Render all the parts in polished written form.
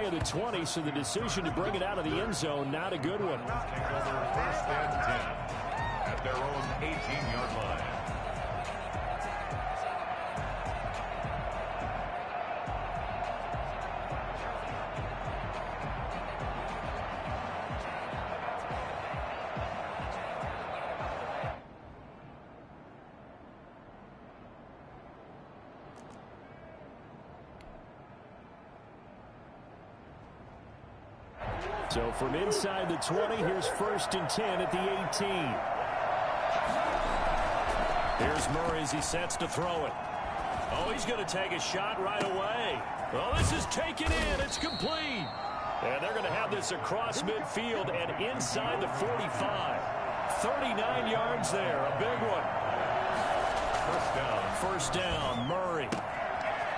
of the 20, so the decision to bring it out of the end zone, not a good one. First and 10 at their own 18-yard line. So from inside the 20, here's 1st and 10 at the 18. Here's Murray as he sets to throw it. Oh, he's going to take a shot right away. Oh, this is taken in. It's complete. And they're going to have this across midfield and inside the 45. 39 yards there. A big one. First down, Murray.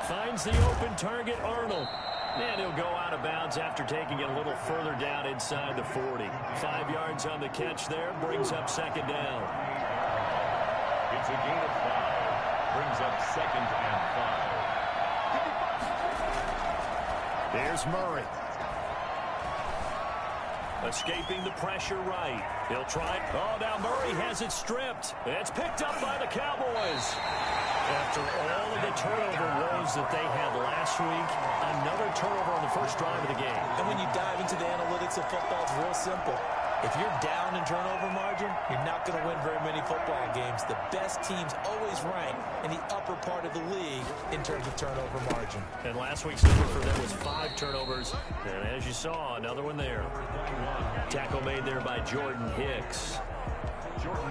Finds the open target, Arnold. And he'll go out of bounds after taking it a little further down inside the 40. 5 yards on the catch there. Brings up 2nd down. It's a gain of 5. Brings up 2nd and 5. Here's Murray. Escaping the pressure right. He'll try. Oh, now Murray has it stripped. It's picked up by the Cowboys. After all of the turnover woes that they had last week, another turnover on the first drive of the game. And when you dive into the analytics of football, it's real simple. If you're down in turnover margin, you're not going to win very many football games. The best teams always rank in the upper part of the league in terms of turnover margin. And last week's number for them was 5 turnovers. And as you saw, another one there. Tackle made there by Jordan Hicks.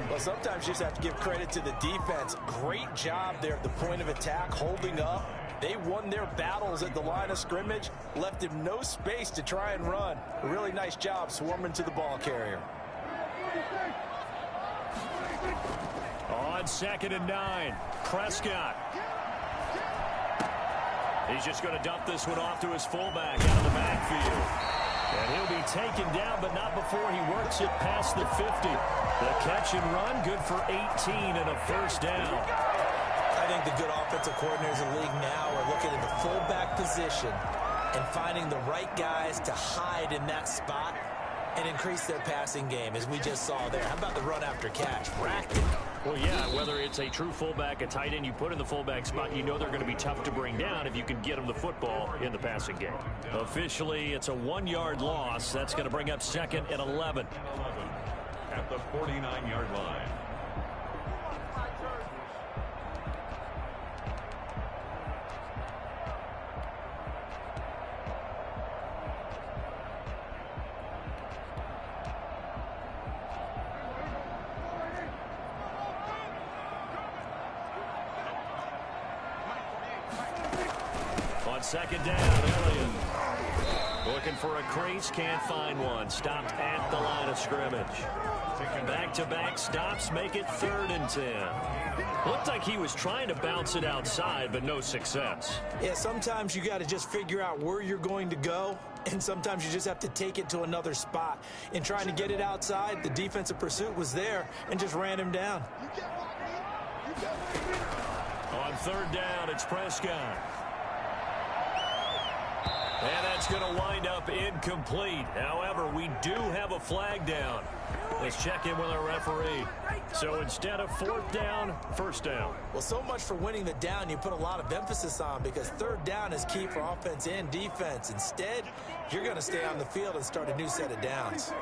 Well, sometimes you just have to give credit to the defense. Great job there at the point of attack, holding up. They won their battles at the line of scrimmage, left him no space to try and run. A really nice job swarming to the ball carrier. On 2nd and 9, Prescott. He's just going to dump this one off to his fullback out of the backfield. And he'll be taken down, but not before he works it past the 50. The catch and run, good for 18 and a first down. I think the good offensive coordinators in the league now are looking at the fullback position and finding the right guys to hide in that spot and increase their passing game, as we just saw there. How about the run after catch? Racked it. Well, yeah, whether it's a true fullback, a tight end you put in the fullback spot, you know they're going to be tough to bring down if you can get them the football in the passing game. Officially, it's a 1-yard loss. That's going to bring up 2nd and 11. At the 49-yard line. On 2nd down, Elliott looking for a crease, can't find one. Stopped at the line of scrimmage. Back-to-back stops make it 3rd and 10. Looked like he was trying to bounce it outside, but no success. Yeah, sometimes you got to just figure out where you're going to go, and sometimes you just have to take it to another spot. In trying to get it outside, the defensive pursuit was there and just ran him down. On 3rd down, it's Prescott. And that's going to wind up incomplete. However, we do have a flag down. Let's check in with our referee. So instead of 4th down, 1st down. Well, so much for winning the down you put a lot of emphasis on, because 3rd down is key for offense and defense. Instead, you're going to stay on the field and start a new set of downs.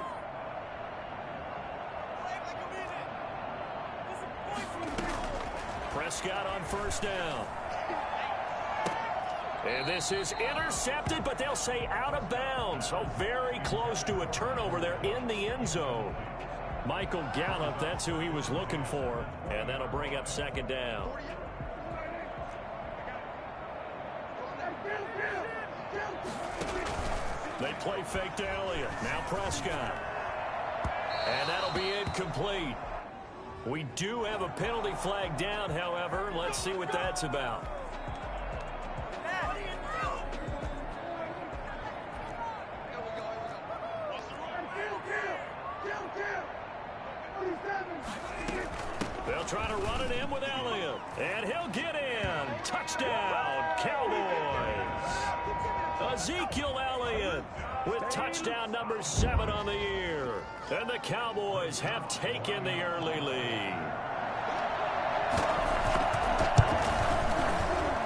Prescott on 1st down. And this is intercepted, but they'll say out of bounds. So very close to a turnover there in the end zone. Michael Gallup, that's who he was looking for. And that'll bring up 2nd down. They play fake to Elliott. Now Prescott. And that'll be incomplete. We do have a penalty flag down, however. Let's see what that's about. They'll try to run it in with Elliott. And he'll get in. Touchdown, Cowboys. Ezekiel Elliott with touchdown number 7 on the year. And the Cowboys have taken the early lead.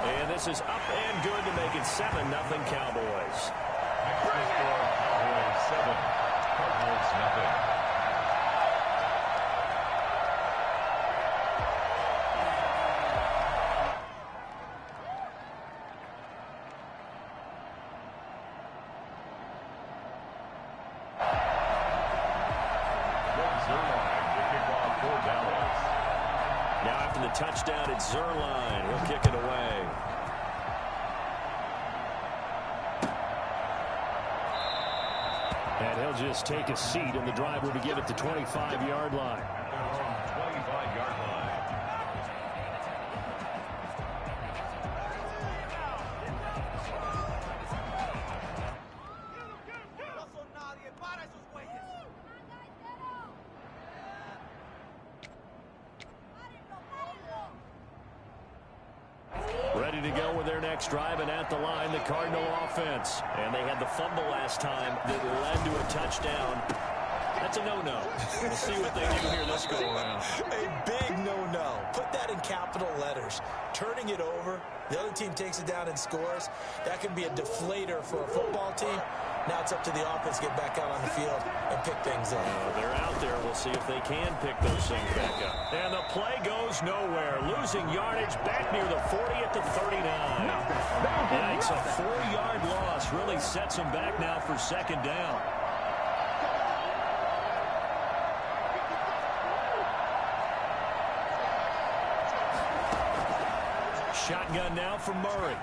And this is up and good to make it 7-0 Cowboys. Cowboys 7, Cardinals nothing. Now after the touchdown, it's Zerline. He'll kick it away. And he'll just take a seat, and the drive will begin at the 25-yard line. 25-yard line. Ready to go with their next drive, and at the line, the Cardinal offense. And they had the fumble last time that led to a touchdown. That's a no-no. We'll see what they do here this go-around. A big no-no. Put that in capital letters. Turning it over, the other team takes it down and scores. That can be a deflator for a football team. Now it's up to the offense to get back out on the field and pick things up. They're out there. We'll see if they can pick those things back up. And the play goes nowhere. Losing yardage back near the 40 at the 39. Yikes, a 4-yard loss really sets them back now for second down. Shotgun now for Murray.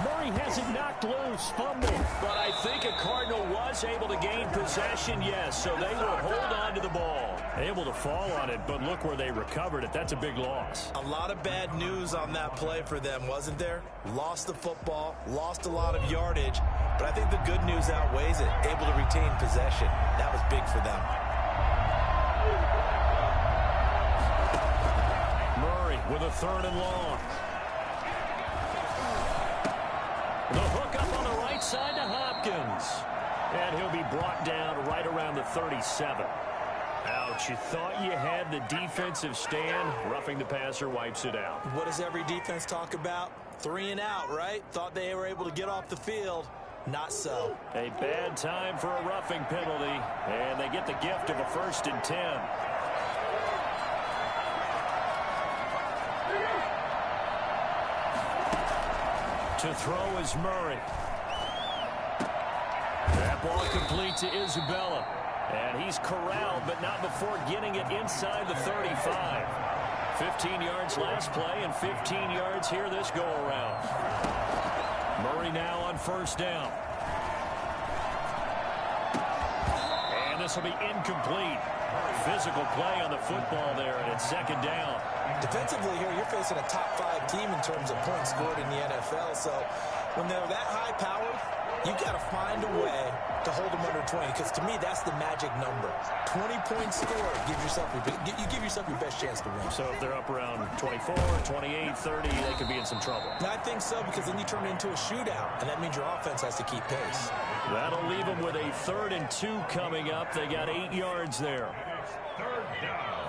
Murray has it knocked loose, fumble. But I think a Cardinal was able to gain possession, yes, so they will hold on to the ball. Able to fall on it, but look where they recovered it. That's a big loss. A lot of bad news on that play for them, wasn't there? Lost the football, lost a lot of yardage, but I think the good news outweighs it. Able to retain possession. That was big for them. Murray with a 3rd and long. The hook up on the right side to Hopkins. And he'll be brought down right around the 37. Ouch, you thought you had the defensive stand. Roughing the passer wipes it out. What does every defense talk about? 3 and out, right? Thought they were able to get off the field. Not so. A bad time for a roughing penalty. And they get the gift of a 1st and 10. To throw is Murray. That ball complete to Isabella. And he's corralled, but not before getting it inside the 35. 15 yards last play and 15 yards here this go-around. Murray now on 1st down. And this will be incomplete. Physical play on the football there, and it's 2nd down. Defensively here, you're facing a top 5 team in terms of points scored in the NFL. So when they're that high-powered, you got to find a way to hold them under 20, because to me, that's the magic number. 20 points scored, you give yourself your best chance to win. So if they're up around 24, 28, 30, they could be in some trouble. I think so, because then you turn it into a shootout, and that means your offense has to keep pace. That'll leave them with a 3rd and 2 coming up. They got 8 yards there. 3rd down.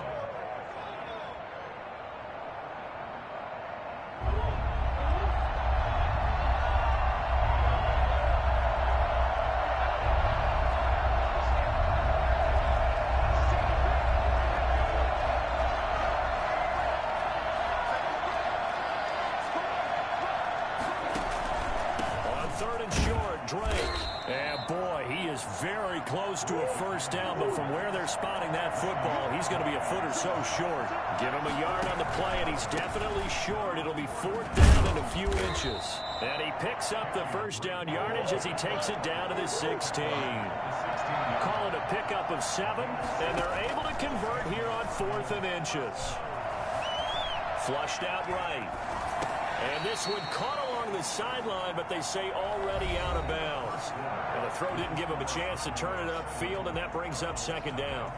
Very close to a 1st down, but from where they're spotting that football, he's going to be a foot or so short. Give him a yard on the play, and he's definitely short. It'll be 4th down and a few inches. And he picks up the 1st down yardage as he takes it down to the 16. Call it a pickup of 7, and they're able to convert here on 4th and inches. Flushed out right. And this one caught along the sideline, but they say already out of bounds. And the throw didn't give him a chance to turn it upfield, and that brings up 2nd down.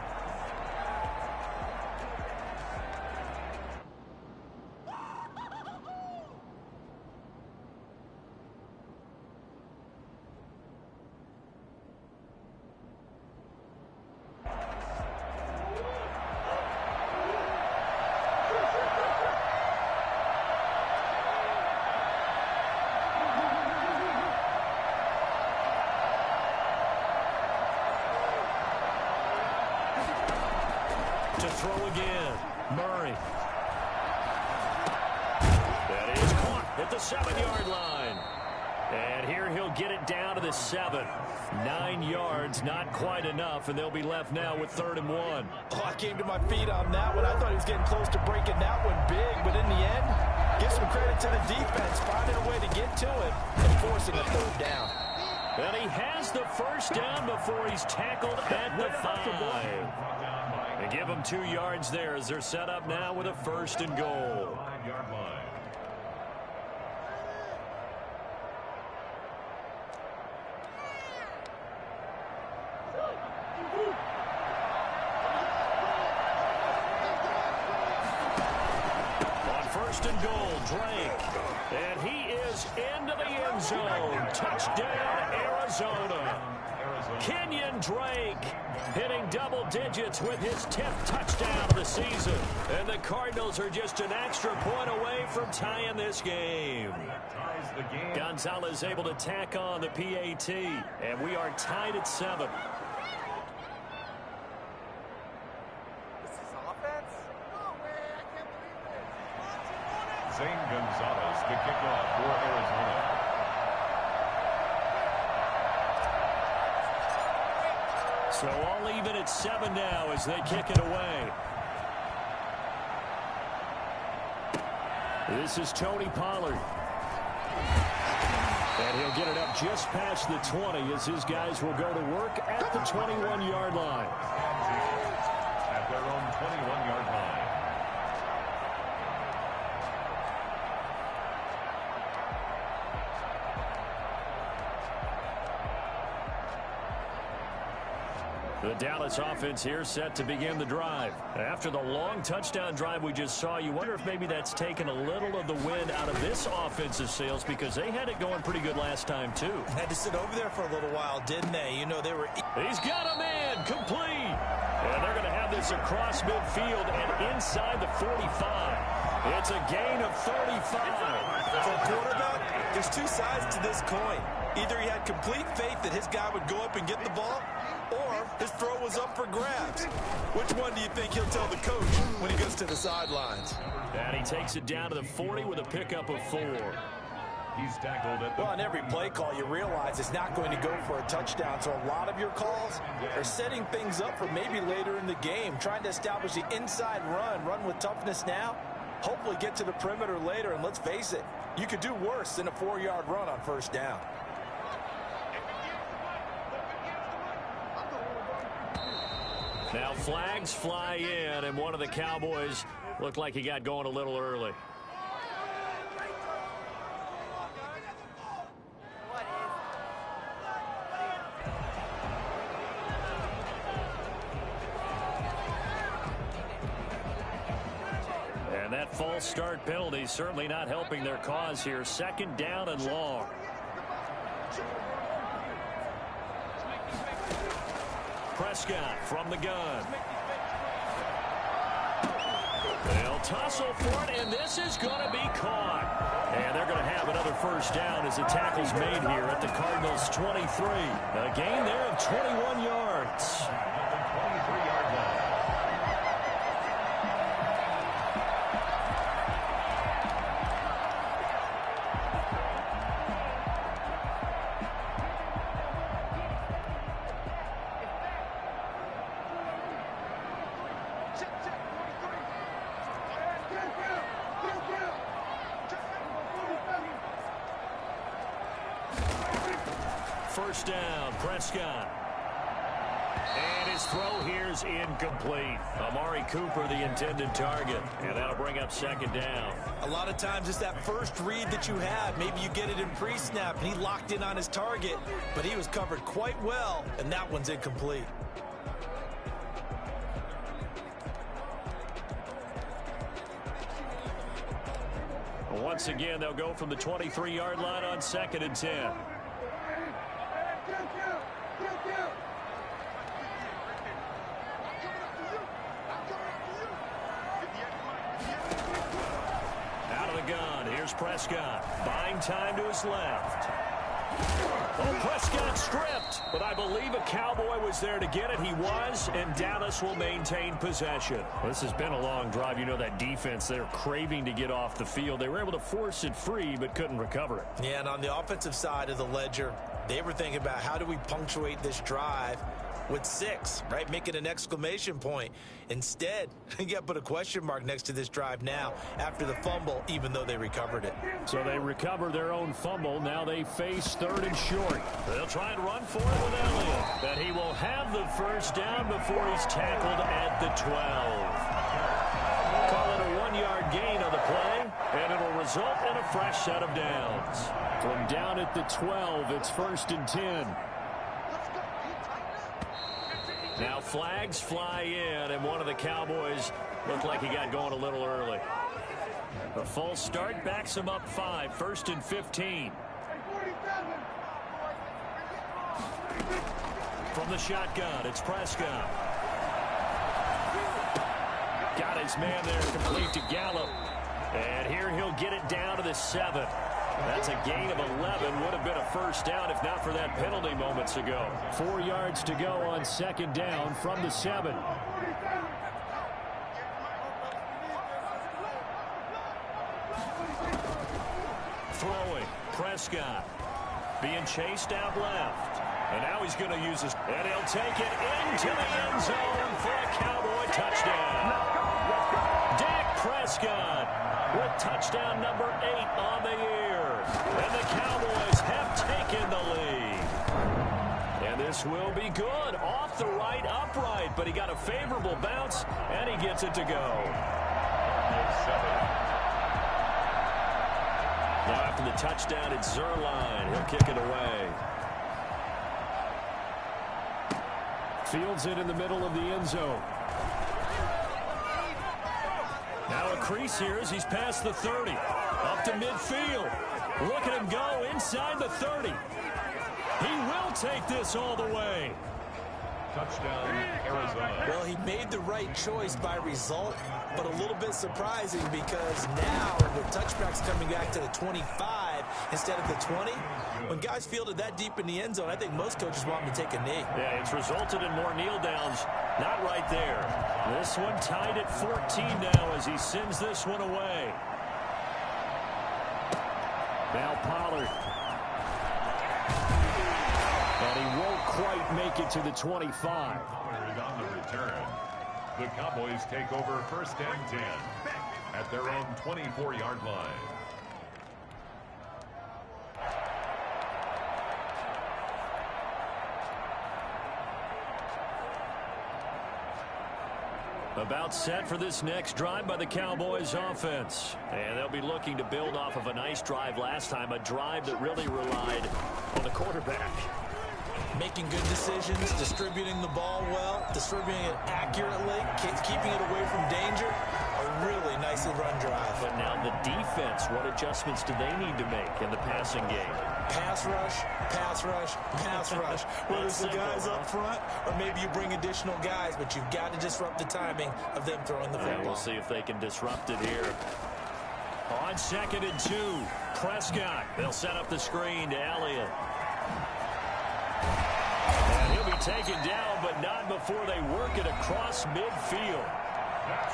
To throw again. Murray. That is caught at the 7-yard line. And here he'll get it down to the 7. 9 yards, not quite enough, and they'll be left now with 3rd and 1. Oh, I came to my feet on that one. I thought he was getting close to breaking that one big, but in the end, give some credit to the defense, finding a way to get to him and forcing a 3rd down. And he has the 1st down before he's tackled at the 5. They give him 2 yards there as they're set up now with a 1st and goal. 5-yard line. And goal, Drake. And he is into the end zone. Touchdown, Arizona. Kenyon Drake hitting double digits with his 10th touchdown of the season. And the Cardinals are just an extra point away from tying this game. Gonzalez able to tack on the PAT. And we are tied at 7. Zane Gonzalez to kick off for Arizona. So all even at 7 now as they kick it away. This is Tony Pollard. And he'll get it up just past the 20 as his guys will go to work at the 21-yard line. At their own 21-yard line. The Dallas offense here set to begin the drive. After the long touchdown drive we just saw, you wonder if maybe that's taken a little of the wind out of this offensive sails because they had it going pretty good last time, too. Had to sit over there for a little while, didn't they? You know, they were... He's got a man, complete. And they're going to have this across midfield and inside the 45. It's a gain of 35. For a quarterback, there's 2 sides to this coin. Either he had complete faith that his guy would go up and get the ball, or his throw was up for grabs. Which one do you think he'll tell the coach when he goes to the sidelines? And he takes it down to the 40 with a pickup of 4. He's tackled at the... Well, on every play call, you realize it's not going to go for a touchdown. So a lot of your calls are setting things up for maybe later in the game, trying to establish the inside run with toughness now, hopefully get to the perimeter later. And let's face it, you could do worse than a 4-yard run on 1st down. Now flags fly in, and one of the Cowboys looked like he got going a little early. And that false start penalty certainly not helping their cause here. 2nd down and long. Prescott from the gun. They'll tussle for it, and this is going to be caught. And they're going to have another 1st down as the tackle's made here at the Cardinals' 23. A gain there of 21 yards. First down, Prescott. And his throw here's incomplete. Amari Cooper, the intended target. And that'll bring up 2nd down. A lot of times it's that first read that you have. Maybe you get it in pre-snap, and he locked in on his target, but he was covered quite well, and that one's incomplete. Once again, they'll go from the 23-yard line on 2nd and 10. Out of the gun, here's Prescott. Buying time to his left. Oh, Prescott stripped, but I believe a Cowboy was there to get it. He was, and Dallas will maintain possession. This has been a long drive. You know that defense, they're craving to get off the field. They were able to force it free, but couldn't recover it. Yeah, and on the offensive side of the ledger, they were thinking about how do we punctuate this drive with 6, right? Make it an exclamation point. Instead, you got to put a question mark next to this drive now after the fumble, even though they recovered it. So they recover their own fumble. Now they face 3rd and short. They'll try and run for it with Elliott. But he will have the first down before he's tackled at the 12. Call it a 1-yard gain on the play, and it'll result in a fresh set of downs. From down at the 12, it's 1st and 10. Now flags fly in, and one of the Cowboys looked like he got going a little early. A false start backs him up 5, 1st and 15. From the shotgun, it's Prescott. Got his man there, complete to Gallup. And here he'll get it down to the 7. That's a gain of 11. Would have been a first down if not for that penalty moments ago. 4 yards to go on 2nd down from the 7. Throwing, Prescott. Being chased out left. And now he's going to use his... And he'll take it into the end zone for a Cowboy touchdown. Dak Prescott with touchdown number 8 on the year. And the Cowboys have taken the lead. And this will be good. Off the right, upright. But he got a favorable bounce, and he gets it to go. Now after the touchdown, it's Zerline. He'll kick it away. Fields it in the middle of the end zone. Now a crease here as he's past the 30. Up to midfield. Look at him go inside the 30. He will take this all the way. Touchdown, Arizona. Well, he made the right choice by result, but a little bit surprising because now with touchbacks coming back to the 25 instead of the 20, when guys fielded that deep in the end zone, I think most coaches want him to take a knee. Yeah, it's resulted in more kneel downs. Not right there. This one tied at 14 now as he sends this one away. Now Pollard. And he won't quite make it to the 25. On the return, the Cowboys take over 1st and 10 at their own 24-yard line. About set for this next drive by the Cowboys offense. And they'll be looking to build off of a nice drive last time, a drive that really relied on the quarterback. Making good decisions, distributing the ball well, distributing it accurately, keeping it away from danger. A really nicely run drive. But now the defense, what adjustments do they need to make in the passing game? Pass rush, pass rush, pass rush. Whether it's the guys up front or maybe you bring additional guys, but you've got to disrupt the timing of them throwing the football. We'll see if they can disrupt it here. On 2nd and 2, Prescott. They'll set up the screen to Elliott. And he'll be taken down, but not before they work it across midfield.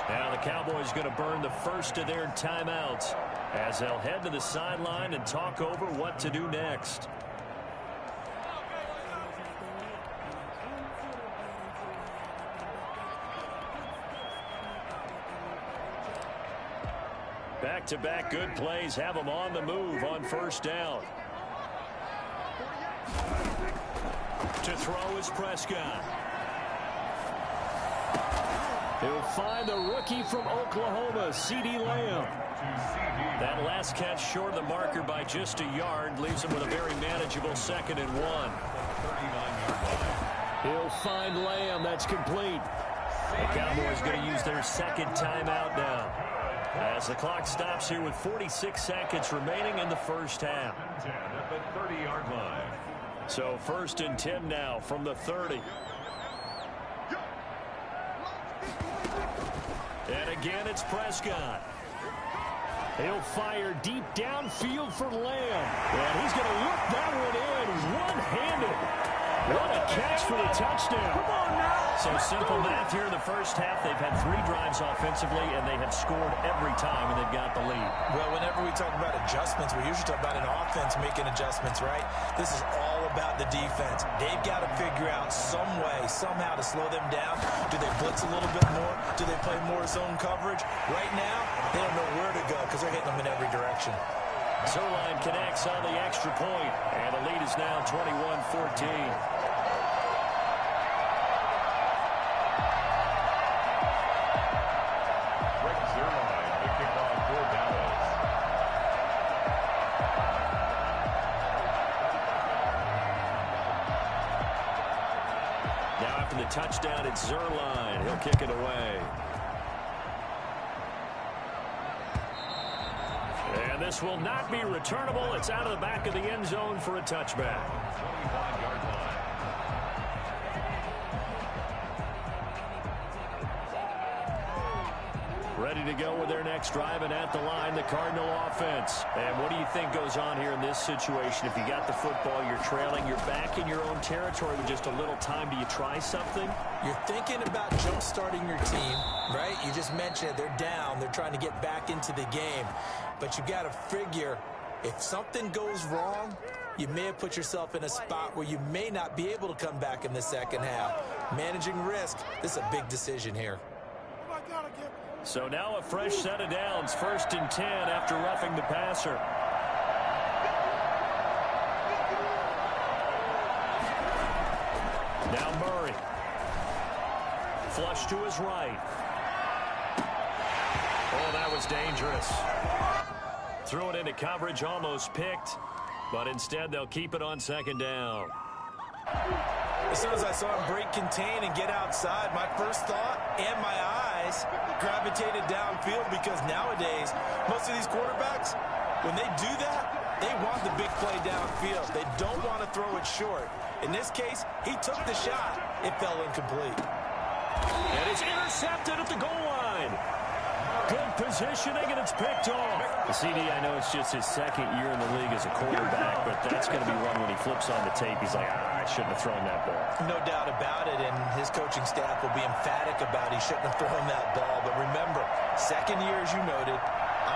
Now the Cowboys going to burn the first of their timeouts as they'll head to the sideline and talk over what to do next. Back-to-back good plays have them on the move on 1st down. To throw is Prescott. He'll find the rookie from Oklahoma, CeeDee Lamb. That last catch short of the marker by just a yard leaves him with a very manageable 2nd and 1. He'll find Lamb. That's complete. The Cowboys going to use their 2nd timeout now, as the clock stops here with 46 seconds remaining in the first half. At the 30-yard line. So 1st and 10 now from the 30. And again, it's Prescott. He'll fire deep downfield for Lamb. And he's going to look that one in one-handed. What a catch for the touchdown. Come on now. So simple math here in the first half. They've had 3 drives offensively, and they have scored every time, and they've got the lead. Well, whenever we talk about adjustments, we usually talk about an offense making adjustments, right? This is all about the defense. They've got to figure out some way, somehow to slow them down. Do they blitz a little bit more? Do they play more zone coverage? Right now, they don't know where to go because they're hitting them in every direction. Zerline connects on the extra point, and the lead is now 21-14. Now after the touchdown, it's Zerline. He'll kick it away. And this will not be returnable. It's out of the back of the end zone for a touchback. 25-yard line. Ready to go with their next drive, and at the line, the Cardinal offense. And what do you think goes on here in this situation? If you got the football, you're trailing, you're back in your own territory with just a little time. Do you try something? You're thinking about jump-starting your team, right? You just mentioned they're down. They're trying to get back into the game. But you got to figure, if something goes wrong, you may have put yourself in a spot where you may not be able to come back in the second half. Managing risk, this is a big decision here. So now a fresh set of downs, 1st and 10 after roughing the passer. Now Murray. Flush to his right. Oh, that was dangerous. Threw it into coverage, almost picked, but instead they'll keep it on 2nd down. As soon as I saw him break contain and get outside, my first thought and my eyes gravitated downfield, because nowadays, most of these quarterbacks, when they do that, they want the big play downfield. They don't want to throw it short. In this case, he took the shot. It fell incomplete. And it's intercepted at the goal line. Good positioning, and it's picked off. The CD, I know it's just his 2nd year in the league as a quarterback, but that's going to be one when he flips on the tape. He's like, I shouldn't have thrown that ball. No doubt about it, and his coaching staff will be emphatic about he shouldn't have thrown that ball. But remember, 2nd year, as you noted,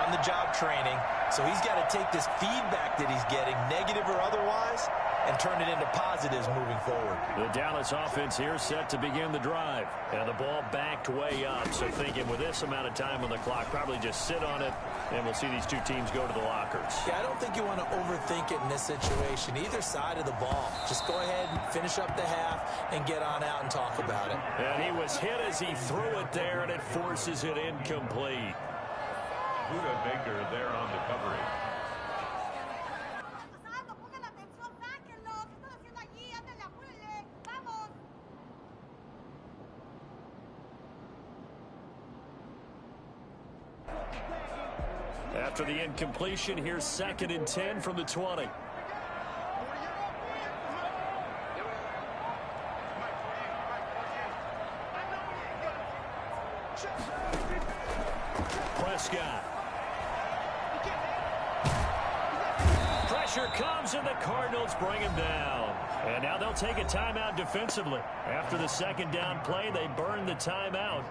on-the-job training, so he's got to take this feedback that he's getting, negative or otherwise, and turn it into positives moving forward. The Dallas offense here set to begin the drive. And the ball backed way up. So thinking with this amount of time on the clock, probably just sit on it, and we'll see these two teams go to the lockers. Yeah, I don't think you want to overthink it in this situation. Either side of the ball. Just go ahead and finish up the half and get on out and talk about it. And he was hit as he threw it there, and it forces it incomplete. Buda Baker there on the coverage. After the incompletion, here's 2nd and 10 from the 20. Prescott. Pressure comes, and the Cardinals bring him down. And now they'll take a timeout defensively. After the 2nd down play, they burn the timeout,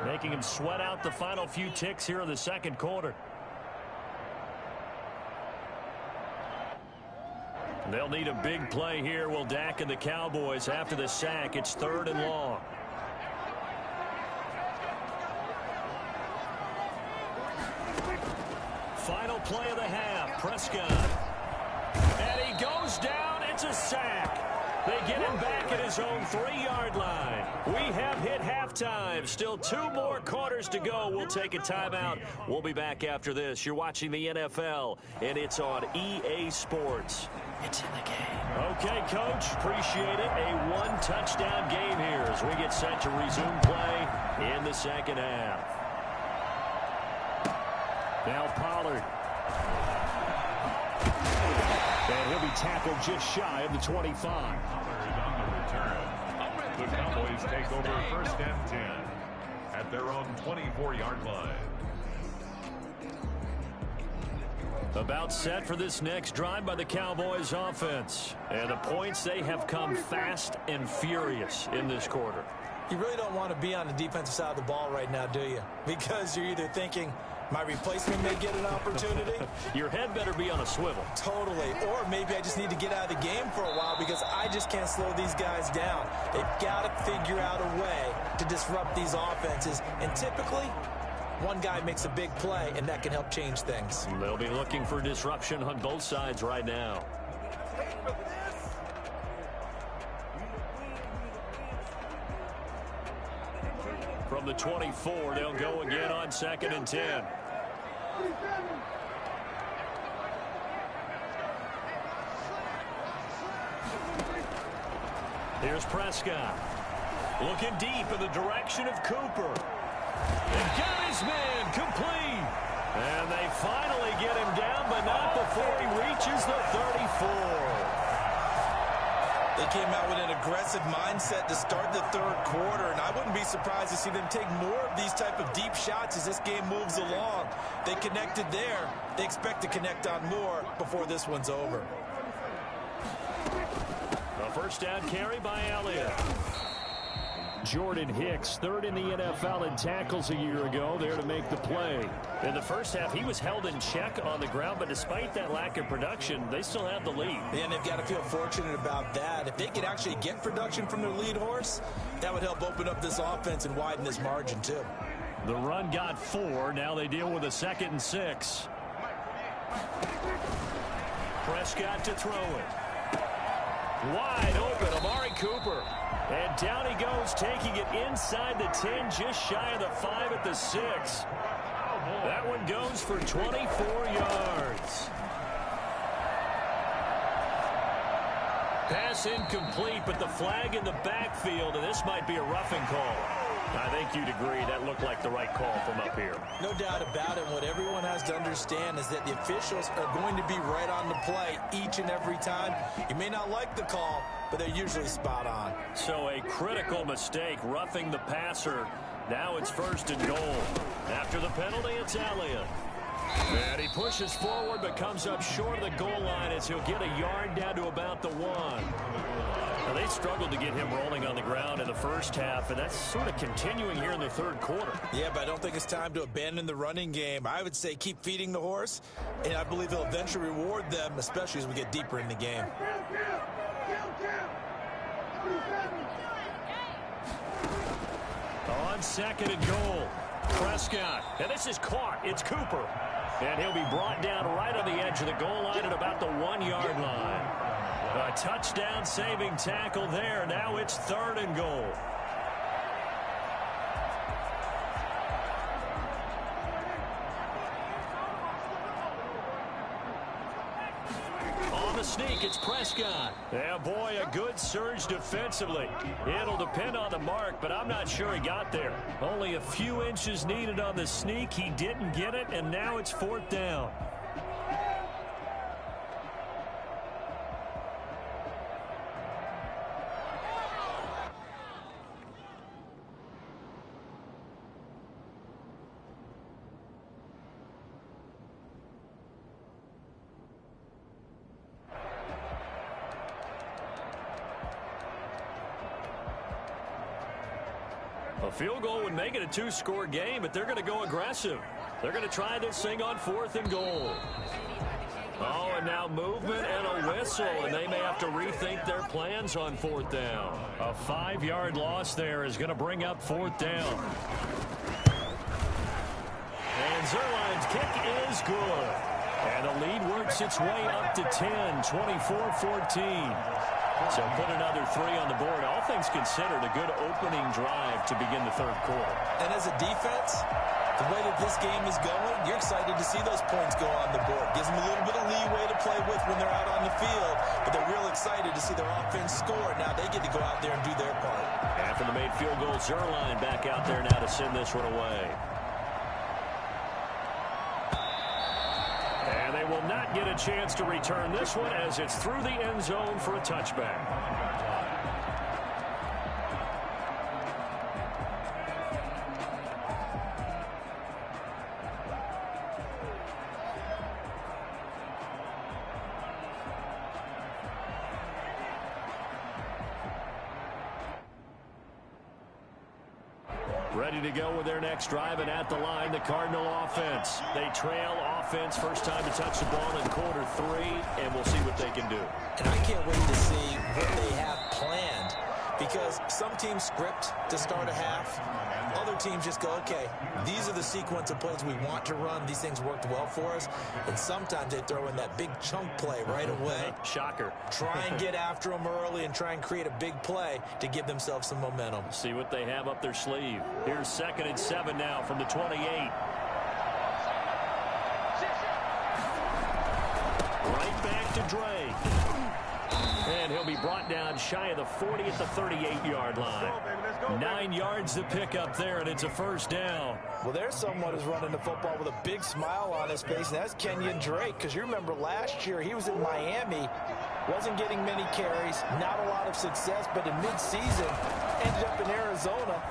making him sweat out the final few ticks here in the 2nd quarter. They'll need a big play here. Will Dak and the Cowboys after the sack. It's 3rd and long. Final play of the half. Prescott. And he goes down. It's a sack. They get him back at his own 3-yard line. We have hit halftime. Still 2 more quarters to go. We'll take a timeout. We'll be back after this. You're watching the NFL, and it's on EA Sports. It's in the game. Okay, Coach. Appreciate it. A 1-touchdown game here as we get set to resume play in the 2nd half. Now Pollard. And he'll be tackled just shy of the 25. Pollard on the return. The Cowboys take over 1st and 10 at their own 24-yard line. About set for this next drive by the Cowboys offense. And the points, they have come fast and furious in this quarter. You really don't want to be on the defensive side of the ball right now, do you? Because you're either thinking, my replacement may get an opportunity. Your head better be on a swivel. Totally. Or maybe I just need to get out of the game for a while because I just can't slow these guys down. They've got to figure out a way to disrupt these offenses. And typically, one guy makes a big play, and that can help change things. They'll be looking for disruption on both sides right now. From the 24, they'll go again on 2nd and 10. Here's Prescott. Looking deep in the direction of Cooper. They've got his man complete. And they finally get him down, but not before he reaches the 34. They came out with an aggressive mindset to start the third quarter, and I wouldn't be surprised to see them take more of these type of deep shots as this game moves along. They connected there. They expect to connect on more before this one's over. A first down carry by Elliott. Jordan Hicks, third in the NFL in tackles a year ago, there to make the play. In the first half, he was held in check on the ground, but despite that lack of production, they still have the lead. And they've got to feel fortunate about that. If they could actually get production from their lead horse, that would help open up this offense and widen this margin, too. The run got 4. Now they deal with a 2nd and 6. Prescott to throw it. Wide open, Amari Cooper. And down he goes, taking it inside the 10, just shy of the 5 at the 6. That one goes for 24 yards. Pass incomplete, but the flag in the backfield, and this might be a roughing call. I think you'd agree that looked like the right call from up here. No doubt about it. What everyone has to understand is that the officials are going to be right on the play each and every time. You may not like the call, but they're usually spot on. So a critical mistake, roughing the passer. Now it's 1st and goal. After the penalty, it's Elliott. And he pushes forward but comes up short of the goal line as he'll get a yard down to about the 1. Now, they struggled to get him rolling on the ground in the first half, and that's sort of continuing here in the third quarter. Yeah, but I don't think it's time to abandon the running game. I would say keep feeding the horse, and I believe he'll eventually reward them, especially as we get deeper in the game. On 2nd and goal, Prescott. And this is caught. It's Cooper. And he'll be brought down right on the edge of the goal line at about the 1-yard line. A touchdown-saving tackle there. Now it's 3rd and goal. On the sneak, it's Prescott. Yeah, boy, a good surge defensively. It'll depend on the mark, but I'm not sure he got there. Only a few inches needed on the sneak. He didn't get it, and now it's 4th down. A field goal would make it a 2-score game, but they're going to go aggressive. They're going to try this thing on 4th and goal. Oh, and now movement and a whistle, and they may have to rethink their plans on 4th down. A 5-yard loss there is going to bring up 4th down. And Zerline's kick is good. And the lead works its way up to 10, 24-14. So put another 3 on the board. All things considered, a good opening drive to begin the third quarter. And as a defense, the way that this game is going, you're excited to see those points go on the board. Gives them a little bit of leeway to play with when they're out on the field, but they're real excited to see their offense score. Now they get to go out there and do their part. After the made field goal, Zerline back out there now to send this one away. And they will not get a chance to return this one as it's through the end zone for a touchback. Ready to go with their next drive, and at the line, the Cardinal offense. They trail offense, first time to touch the ball in quarter 3, and we'll see what they can do. And I can't wait to see what they have planned, because some teams script to start a half. Other teams just go, okay, these are the sequence of plays we want to run. These things worked well for us. And sometimes they throw in that big chunk play right away. Shocker. Try and get after them early and try and create a big play to give themselves some momentum. See what they have up their sleeve. Here's 2nd and 7 now from the 28. Right back to Drake. And he'll be brought down shy of the 40 at the 38-yard line. 9 yards to pick up there, and it's a first down. Well, there's someone who's running the football with a big smile on his face, and that's Kenyon Drake, because you remember last year he was in Miami, wasn't getting many carries, not a lot of success, but in midseason ended up in Arizona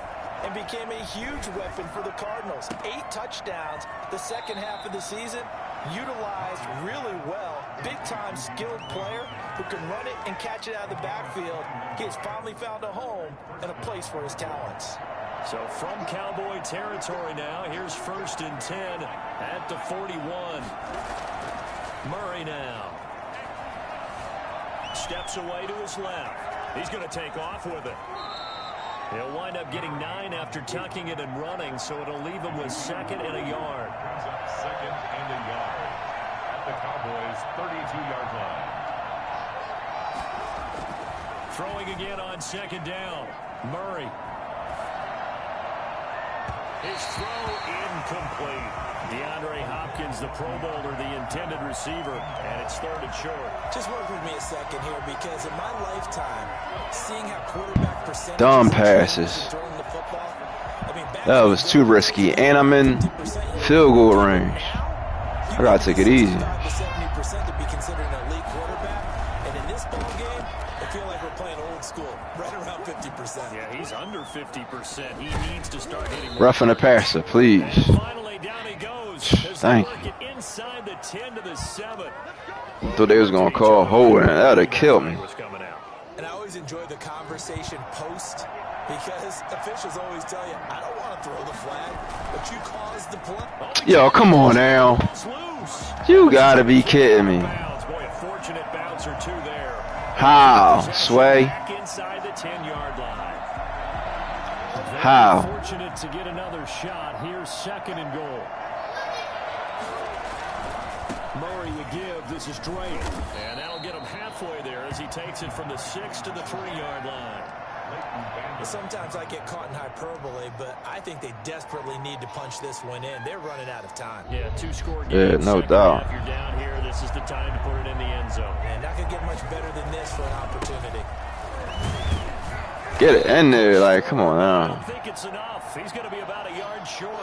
and became a huge weapon for the Cardinals. 8 touchdowns the second half of the season, utilized really well. Big-time skilled player who can run it and catch it out of the backfield. He has finally found a home and a place for his talents. So from Cowboy territory now, here's 1st and 10 at the 41. Murray now steps away to his left. He's going to take off with it. He'll wind up getting 9 after tucking it and running, so it'll leave him with 2nd and a yard. 2nd and a yard at the Cowboys' 32-yard line. Throwing again on 2nd down. Murray. His throw incomplete. DeAndre Hopkins, the Pro Bowler, the intended receiver, and it's 3rd and short. Just work with me a second here, because in my lifetime, seeing how quarterback percentage dumb passes. That was too risky, and I'm in field goal range. I gotta take it easy. 70% to be considered an elite quarterback, and in this ball game, I feel like we're playing old school, right around 50%. Yeah, he's under 50%. He needs to start hitting. Roughing the passer, please. And finally, down he goes. Thank you. Inside the 10 to the 7. Thought they was gonna call holding. That would've killed me. And I always enjoy the conversation post, because officials always tell you, I don't want to throw the flag, but you caused the play. Yo, come on now. You gotta be kidding me. Boy, a fortunate bounce or two there. How? Sway? Back inside the 10-yard line. How? Fortunate to get another shot. Here's 2nd and goal. Murray to give. This is Drake. And that'll get him halfway there as he takes it from the 6 to the 3-yard line. Sometimes I get caught in hyperbole, but I think they desperately need to punch this one in. They're running out of time. Yeah, 2-score game. Yeah, no doubt. If you're down here, this is the time to put it in the end zone. And not going to get much better than this for an opportunity. Get it in there, like, come on now. I don't think it's enough. He's going to be about a yard short.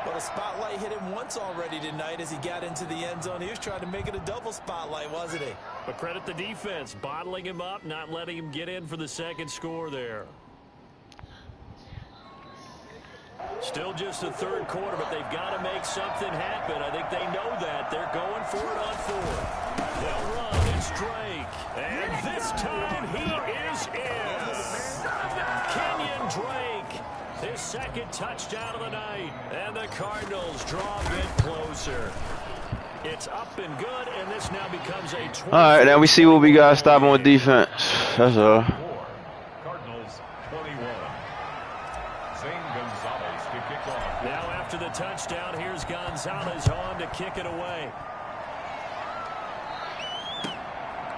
Well, the spotlight hit him once already tonight as he got into the end zone. He was trying to make it a double spotlight, wasn't he? But credit the defense, bottling him up, not letting him get in for the 2nd score there. Still just the 3rd quarter, but they've got to make something happen. I think they know that. They're going for it on 4th. They'll run. It's Drake. And this time he is in. Kenyon Drake. His 2nd touchdown of the night. And the Cardinals draw a bit closer. It's up and good, and this now becomes a 20. All right, now we see what we got stopping with defense. That's all. Cardinals 21. Zane Gonzalez to kick off. Now after the touchdown, here's Gonzalez on to kick it away.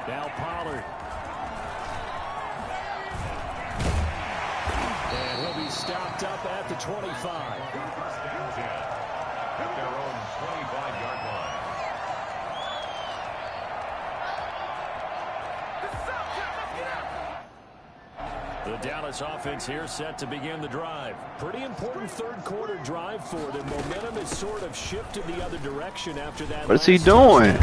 Now Pollard. And he'll be stopped up at the 25. First and 10 at their own 25-yard line. The Dallas offense here set to begin the drive. Pretty important 3rd quarter drive for them. Momentum has sort of shifted the other direction after that. What is he doing?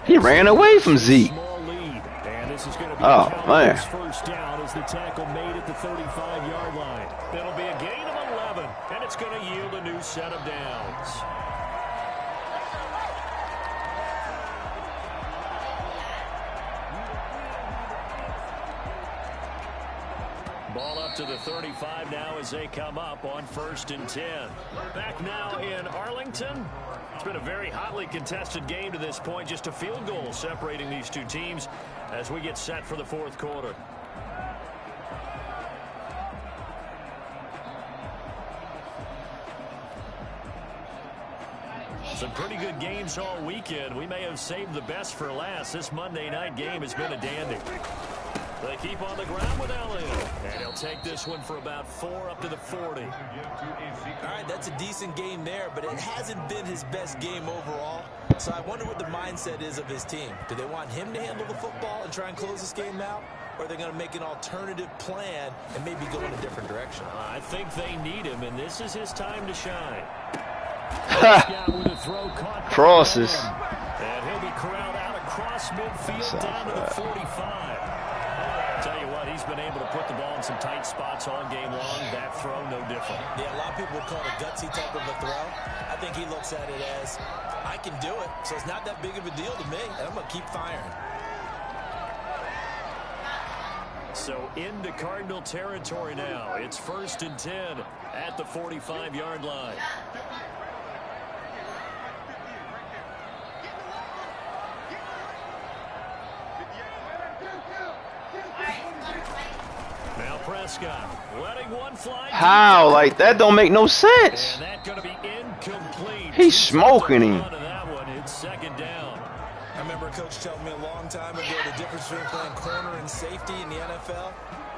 He ran away from Zeke. Small lead. And this is going to be man. first down as the tackle made at the 35-yard line. It'll be a gain of 11, and it's going to yield a new set of downs. Ball up to the 35 now as they come up on 1st and 10. Back now in Arlington. It's been a very hotly contested game to this point. Just a field goal separating these two teams as we get set for the 4th quarter. Some pretty good games all weekend. We may have saved the best for last. This Monday night game has been a dandy. They keep on the ground with Elliott. And he'll take this one for about 4 up to the 40. All right, that's a decent game there, but it hasn't been his best game overall. So I wonder what the mindset is of his team. Do they want him to handle the football and try and close this game out? Or are they going to make an alternative plan and maybe go in a different direction? I think they need him, and this is his time to shine. Crosses. And he'll be corralled out across midfield down to the 45. Tell you what, he's been able to put the ball in some tight spots all game long. That throw, no different. Yeah, a lot of people would call it a gutsy type of a throw. I think he looks at it as, I can do it, so it's not that big of a deal to me, and I'm going to keep firing. So into Cardinal territory now. It's 1st and 10 at the 45-yard line. Now Prescott letting one fly. How? Like, that don't make no sense. And that's going to be incomplete. He's smoking him. That one, it's 2nd down. I remember a coach telling me a long time ago the difference between playing corner and safety in the NFL.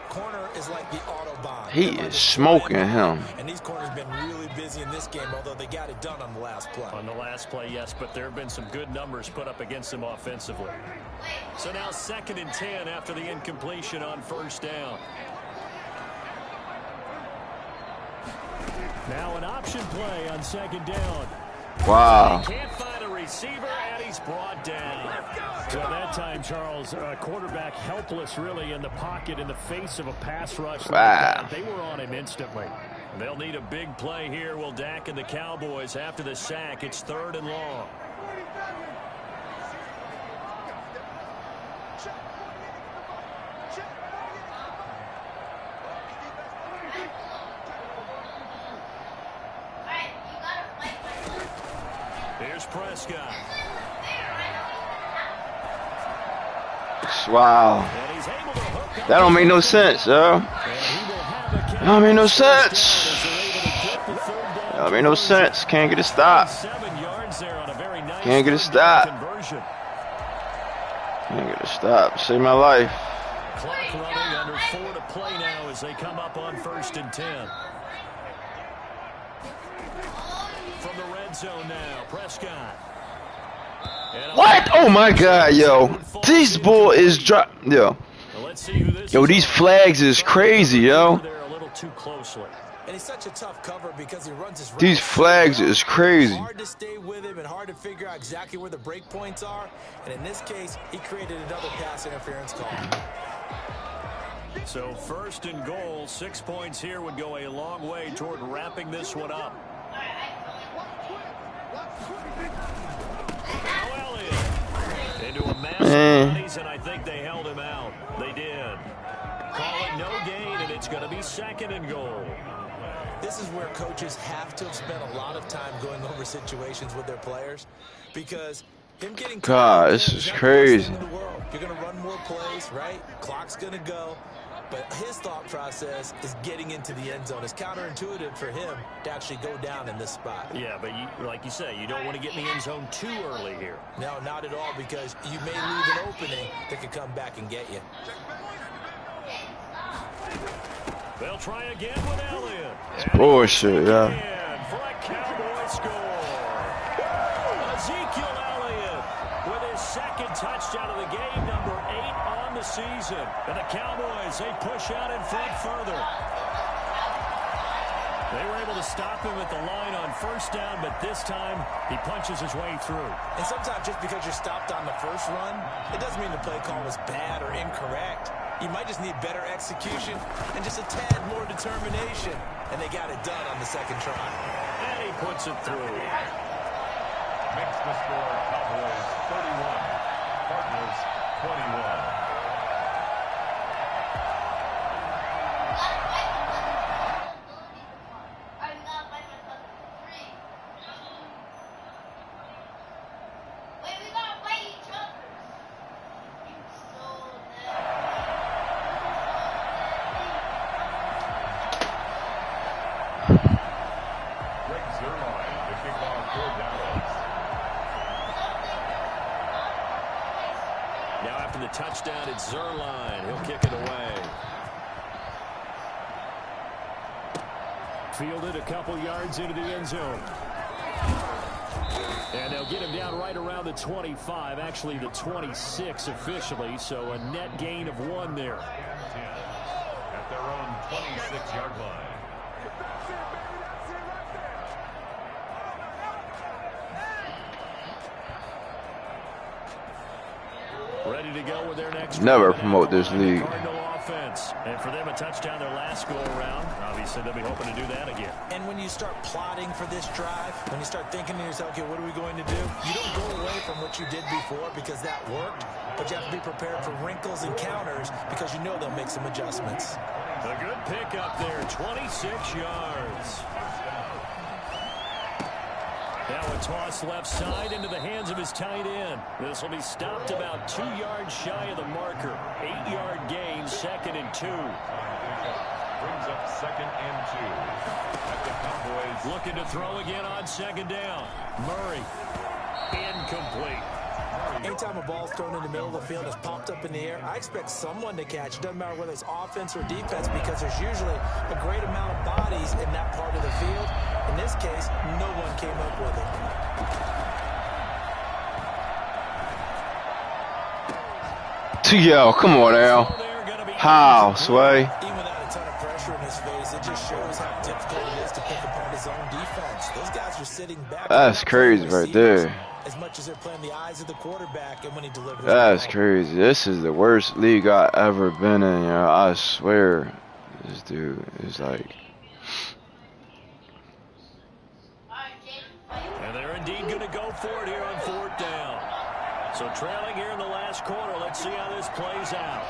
Corner is like the Autobahn. He is smoking him. And these corners been really busy in this game, although they got it done on the last play. On the last play, yes, but there have been some good numbers put up against them offensively. So now 2nd and 10 after the incompletion on 1st down. Now an option play on 2nd down. Wow. He can't find a receiver, and he's brought down. So that time, Charles, quarterback helpless really in the pocket in the face of a pass rush. Wow. Like they were on him instantly. They'll need a big play here. Will Dak and the Cowboys after the sack. It's 3rd and long. Here's Prescott. Wow. That don't make no sense, yo. That don't make no sense. That don't make no sense. Can't get a stop. Can't get a stop. Can't get a stop. Save my life. Clock running under 4 to play now as they come up on 1st and 10. From the red zone now, Prescott. What? Oh my God, yo. This bull is drop. Yo. Yo, these flags is crazy, yo. And he's such a tough cover because he runs his These flags is crazy. Hard to stay with him and hard to figure out exactly where the break points are. And in this case, he created another pass interference call. So 1st and goal, 6 points here would go a long way toward wrapping this one up. Now Elliott into a mass of bodies, and I think they held him out. They did. Call it no gain, and it's going to be 2nd and goal. This is where coaches have to have spent a lot of time going over situations with their players, because him getting God, this is crazy. You're going to run more plays, right? Clock's going to go. But his thought process is getting into the end zone. It's counterintuitive for him to actually go down in this spot. Yeah, but like you say, you don't want to get in the end zone too early here. No, not at all, because you may leave an opening that could come back and get you. They'll try again with Elliott. Bullshit, yeah. For a Cowboy score. Ezekiel Elliott with his 2nd touchdown of the game, number 8 on the season. And the Cowboys, they push out in front further. They were able to stop him at the line on 1st down, but this time he punches his way through. And sometimes just because you're stopped on the first run, it doesn't mean the play call was bad or incorrect. You might just need better execution and just a tad more determination. And they got it done on the 2nd try. And he puts it through. Makes the score Cowboys 31, Cardinals 21. It's Zerline. He'll kick it away. Fielded a couple yards into the end zone. And they'll get him down right around the 25, actually the 26 officially, so a net gain of 1 there. At their own 26-yard line. Ready to go with their next. Never promote this league. Cardinal offense. And for them, a touchdown their last go-around. Obviously, they'll be hoping to do that again. And when you start plotting for this drive, when you start thinking to yourself, okay, what are we going to do? You don't go away from what you did before because that worked, but you have to be prepared for wrinkles and counters because you know they'll make some adjustments. A good pickup there, 26 yards. Now a toss left side into the hands of his tight end. This will be stopped about 2 yards shy of the marker. 8-yard gain, 2nd and 2. Brings up 2nd and 2. At the Cowboys. Looking to throw again on 2nd down. Murray. Incomplete. Anytime a ball's thrown in the middle of the field, it's popped up in the air, I expect someone to catch. It doesn't matter whether it's offense or defense because there's usually a great amount of bodies in that part of the field. In this case, no one came up with it. Yo, come on now. How, Sway? Even without a ton of pressure in his face, it just shows how difficult it is to pick apart his own defense. Those guys are sitting back. That's crazy right there. As much as they're playing the eyes of the quarterback and when he delivers. That's crazy. This is the worst league I ever been in, yo. I swear. This dude is like. And they're indeed going to go for it here on 4th down. So trailing here in the last quarter. Let's see how this plays out.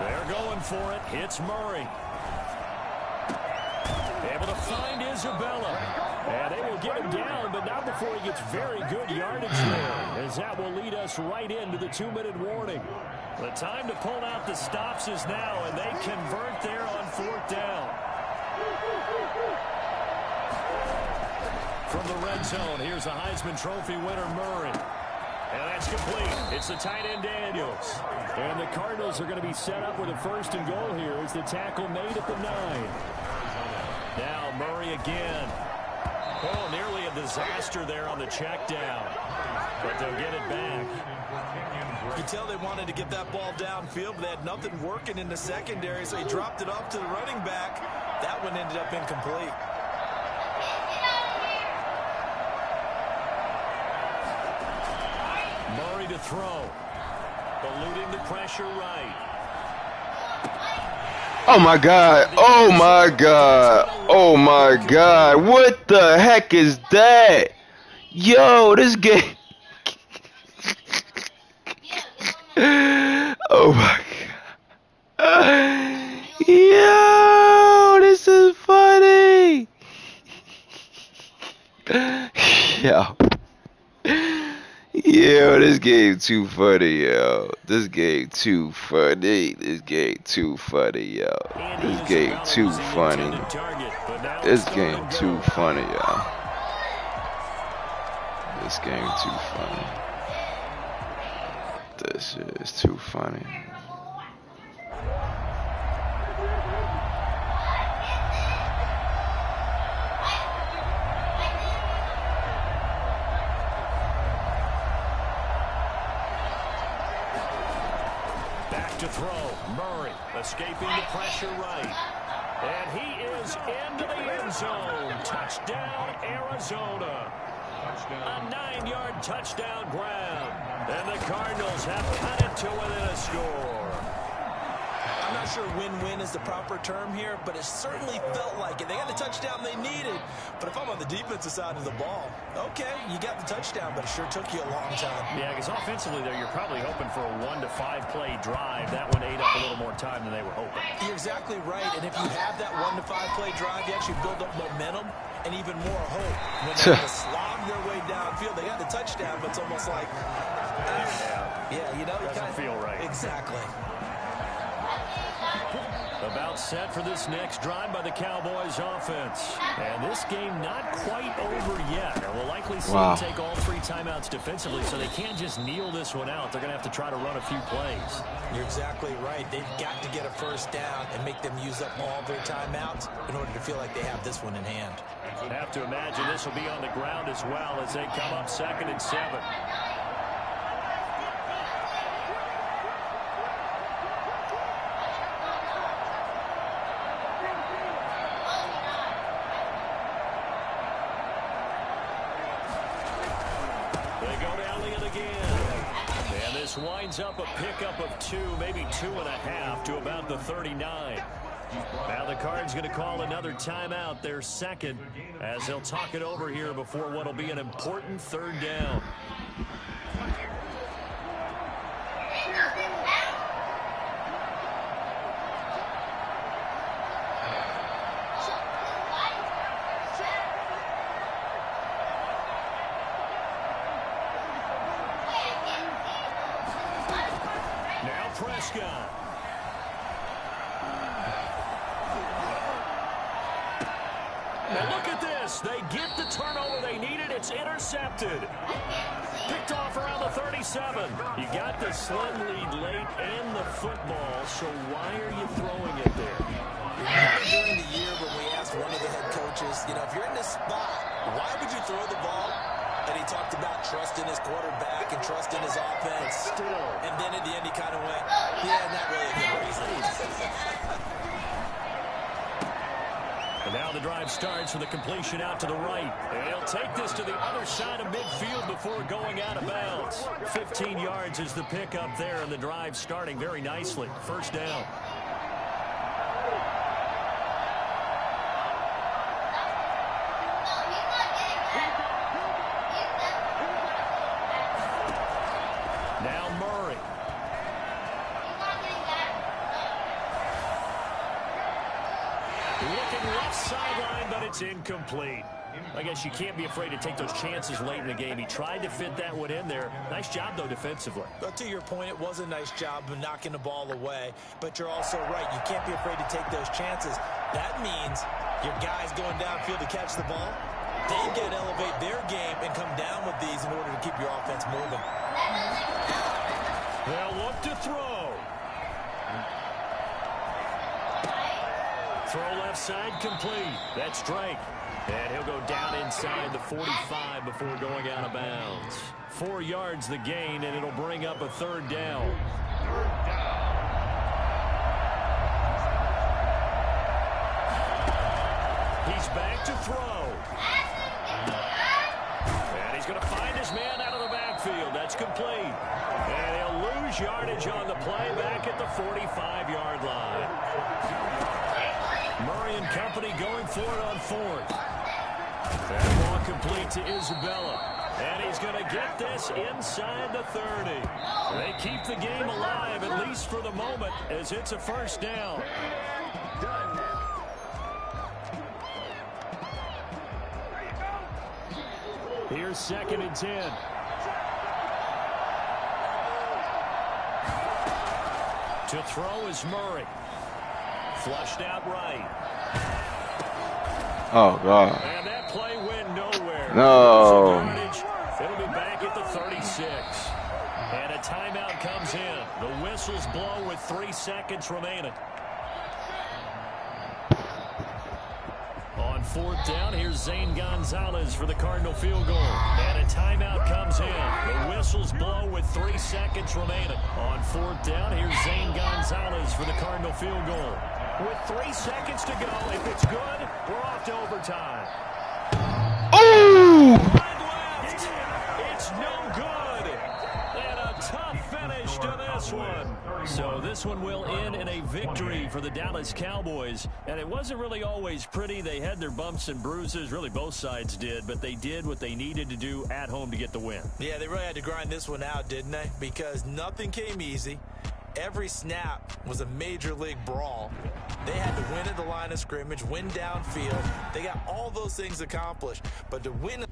They're going for it. Hits Murray. Able to find Isabella. And they will get him down, but not before he gets very good yardage there, as that will lead us right into the 2-minute warning. The time to pull out the stops is now, and they convert there on 4th down. From the red zone, here's the Heisman Trophy winner, Murray. And that's complete. It's the tight end, Daniels. And the Cardinals are going to be set up with a 1st and goal here as the tackle made at the 9. Now Murray again. Oh, nearly a disaster there on the check down. But they'll get it back. You could tell they wanted to get that ball downfield, but they had nothing working in the secondary, so he dropped it off to the running back. That one ended up incomplete. Murray to throw. Eluding the pressure right. Oh my God. Oh my God. Oh my God. What the heck is that? Yo, this game. Oh my God. Yo, this is funny. Yo. Yo, this game too funny, yo. This game too funny. This game too funny, yo. This game too funny. This game too funny, yo. This game too funny. This shit is too funny. To throw, Murray escaping the pressure right. And he is into the end zone. Touchdown, Arizona. A 9-yard touchdown grab. And the Cardinals have cut it to within a score. I'm not sure win-win is the proper term here, but it certainly felt like it. They got the touchdown they needed. But if I'm on the defensive side of the ball, okay, you got the touchdown, but it sure took you a long time. Yeah, because offensively there, you're probably hoping for a 1 to 5 play drive. That one ate up a little more time than they were hoping. You're exactly right. And if you have that 1 to 5 play drive, you actually build up momentum and even more hope. When they slog their way downfield, they got the touchdown, but it's almost like, you know, doesn't feel right. Exactly. About set for this next drive by the Cowboys offense. And this game not quite over yet. And we'll likely see them take all 3 timeouts defensively, so they can't just kneel this one out. They're going to have to try to run a few plays. You're exactly right. They've got to get a first down and make them use up all their timeouts in order to feel like they have this one in hand. I have to imagine this will be on the ground as well as they come up 2nd and 7. Winds up a pickup of 2, maybe 2.5 to about the 39. Now the Cards going to call another timeout, their second, as they'll talk it over here before what will be an important 3rd down. Prescott. Now look at this. They get the turnover they needed. It's intercepted. Picked off around the 37. You got the slim lead late and the football, so why are you throwing it there? During the year when we asked one of the head coaches, if you're in this spot, why would you throw the ball? And he talked about trusting his quarterback and trusting his offense. Still. And then at the end he kind of went, yeah, not really a good reason. And now the drive starts with a completion out to the right. And he'll take this to the other side of midfield before going out of bounds. 15 yards is the pickup there, and the drive starting very nicely. First down. It's incomplete. I guess you can't be afraid to take those chances late in the game. He tried to fit that one in there. Nice job, though, defensively. But to your point, it was a nice job of knocking the ball away. But you're also right. You can't be afraid to take those chances. That means your guys going downfield to catch the ball, they've got to elevate their game and come down with these in order to keep your offense moving. They'll look to throw. Throw left side complete. That's Drake. And he'll go down inside the 45 before going out of bounds. 4 yards the gain, and it'll bring up a 3rd down. He's back to throw. And he's going to find his man out of the backfield. That's complete. And he'll lose yardage on the play back at the 45-yard line. Murray and company going for it on 4th. That ball complete to Isabella. And he's going to get this inside the 30. They keep the game alive, at least for the moment, as it's a first down. Here's 2nd and 10. To throw is Murray. Flushed out right. Oh, God. And that play went nowhere. No. It'll be back at the 36. And a timeout comes in. The whistles blow with 3 seconds remaining. On 4th down, here's Zane Gonzalez for the Cardinal field goal. And a timeout comes in. The whistles blow with 3 seconds remaining. On 4th down, here's Zane Gonzalez for the Cardinal field goal. With 3 seconds to go, if it's good, we're off to overtime. Oh! It's no good. And a tough finish to this one. So this one will end in a victory for the Dallas Cowboys. And it wasn't really always pretty. They had their bumps and bruises. Really, both sides did. But they did what they needed to do at home to get the win. Yeah, they really had to grind this one out, didn't they? Because nothing came easy. Every snap was a major league brawl. They had to win at the line of scrimmage, win downfield. They got all those things accomplished. But to win